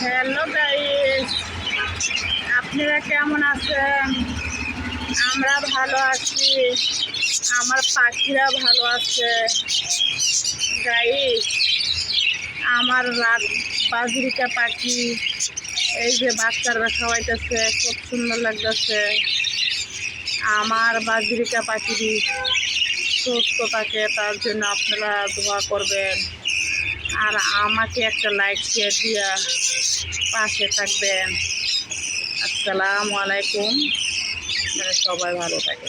Hello guys, আপনারা কেমন আছেন? আমরা ভালো আছি। আমার পাখিরা ভালো আছে। গাইস, আমার রাত বাজরিকা পাখি এই যে বাচ্চারা খাওয়াইতেছে, খুব সুন্দর লাগতেছে। আমার বাজরিকা পাখি সুস্থ থাকে, তার জন্য আপনারা দোয়া করবেন আর আমাকে একটা লাইক শেয়ার দিয়া পাশে থাকবেন। আসসালামু আলাইকুম। সবাই ভালো থাকে।